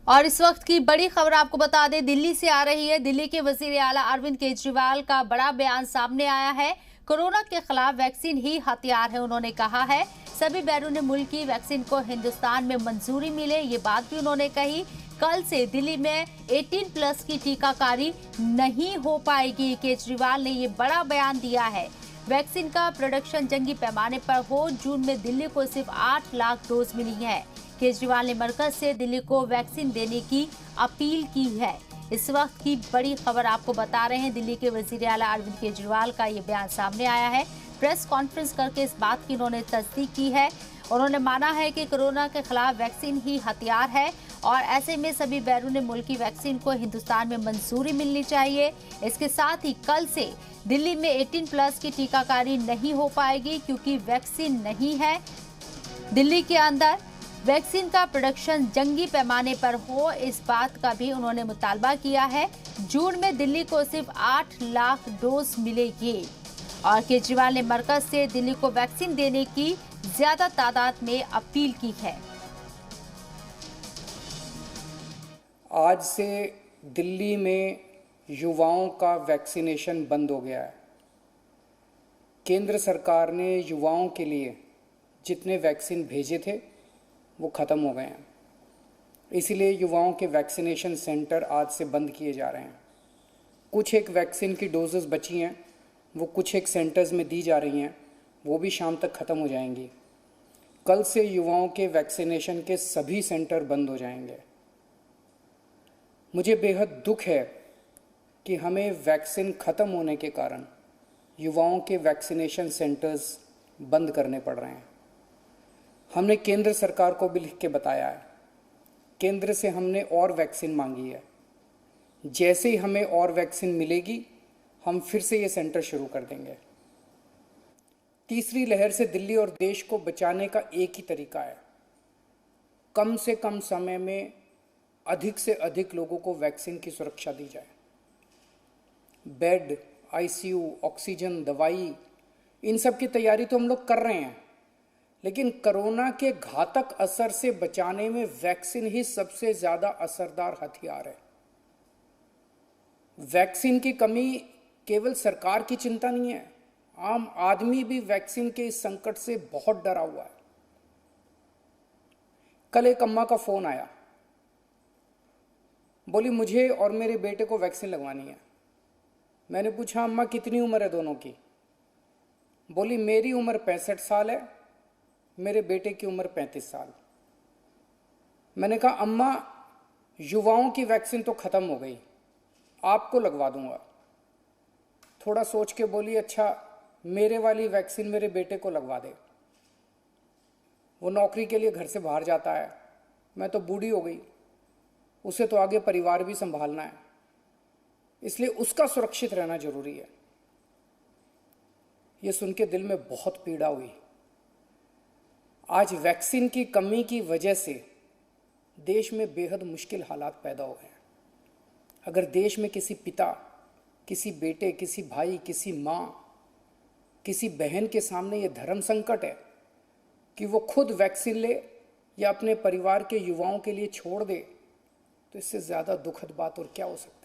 और इस वक्त की बड़ी खबर आपको बता दें, दिल्ली से आ रही है। दिल्ली के वजीर आला अरविंद केजरीवाल का बड़ा बयान सामने आया है। कोरोना के खिलाफ वैक्सीन ही हथियार है, उन्होंने कहा है। सभी बैरून मुल्की वैक्सीन को हिंदुस्तान में मंजूरी मिले, ये बात भी उन्होंने कही। कल से दिल्ली में 18+ की टीकाकारी नहीं हो पाएगी। केजरीवाल ने ये बड़ा बयान दिया है। वैक्सीन का प्रोडक्शन जंगी पैमाने पर हो। जून में दिल्ली को सिर्फ 8 लाख डोज मिली है। केजरीवाल ने मरकज से दिल्ली को वैक्सीन देने की अपील की है। इस वक्त की बड़ी खबर आपको बता रहे हैं, दिल्ली के वजीर आला अरविंद केजरीवाल का ये बयान सामने आया है। प्रेस कॉन्फ्रेंस करके इस बात की उन्होंने तस्दीक की है। उन्होंने माना है कि कोरोना के खिलाफ वैक्सीन ही हथियार है और ऐसे में सभी बैरून मुल्की वैक्सीन को हिंदुस्तान में मंजूरी मिलनी चाहिए। इसके साथ ही कल से दिल्ली में 18+ की टीकाकारी नहीं हो पाएगी, क्योंकि वैक्सीन नहीं है। दिल्ली के अंदर वैक्सीन का प्रोडक्शन जंगी पैमाने पर हो, इस बात का भी उन्होंने मुतालबा किया है। जून में दिल्ली को सिर्फ 8 लाख डोज मिलेगी और केजरीवाल ने मरकज से दिल्ली को वैक्सीन देने की ज्यादा तादाद में अपील की है। आज से दिल्ली में युवाओं का वैक्सीनेशन बंद हो गया है। केंद्र सरकार ने युवाओं के लिए जितने वैक्सीन भेजे थे वो ख़त्म हो गए हैं, इसीलिए युवाओं के वैक्सीनेशन सेंटर आज से बंद किए जा रहे हैं। कुछ एक वैक्सीन की डोजेस बची हैं, वो कुछ एक सेंटर्स में दी जा रही हैं, वो भी शाम तक ख़त्म हो जाएंगी। कल से युवाओं के वैक्सीनेशन के सभी सेंटर बंद हो जाएंगे। मुझे बेहद दुख है कि हमें वैक्सीन ख़त्म होने के कारण युवाओं के वैक्सीनेशन सेंटर्स बंद करने पड़ रहे हैं। हमने केंद्र सरकार को भी लिख के बताया है। केंद्र से हमने और वैक्सीन मांगी है। जैसे ही हमें और वैक्सीन मिलेगी, हम फिर से ये सेंटर शुरू कर देंगे। तीसरी लहर से दिल्ली और देश को बचाने का एक ही तरीका है, कम से कम समय में अधिक से अधिक लोगों को वैक्सीन की सुरक्षा दी जाए। बेड, आईसीयू, ऑक्सीजन, दवाई, इन सब की तैयारी तो हम लोग कर रहे हैं, लेकिन कोरोना के घातक असर से बचाने में वैक्सीन ही सबसे ज्यादा असरदार हथियार है। वैक्सीन की कमी केवल सरकार की चिंता नहीं है, आम आदमी भी वैक्सीन के इस संकट से बहुत डरा हुआ है। कल एक अम्मा का फोन आया, बोली मुझे और मेरे बेटे को वैक्सीन लगवानी है। मैंने पूछा अम्मा कितनी उम्र है दोनों की? बोली मेरी उम्र 65 साल है, मेरे बेटे की उम्र 35 साल। मैंने कहा अम्मा युवाओं की वैक्सीन तो खत्म हो गई, आपको लगवा दूंगा। थोड़ा सोच के बोली अच्छा मेरे वाली वैक्सीन मेरे बेटे को लगवा दे, वो नौकरी के लिए घर से बाहर जाता है, मैं तो बूढ़ी हो गई, उसे तो आगे परिवार भी संभालना है, इसलिए उसका सुरक्षित रहना जरूरी है। ये सुन के दिल में बहुत पीड़ा हुई। आज वैक्सीन की कमी की वजह से देश में बेहद मुश्किल हालात पैदा हो गए हैं। अगर देश में किसी पिता, किसी बेटे, किसी भाई, किसी माँ, किसी बहन के सामने ये धर्म संकट है कि वो खुद वैक्सीन ले या अपने परिवार के युवाओं के लिए छोड़ दे, तो इससे ज़्यादा दुखद बात और क्या हो सकती है।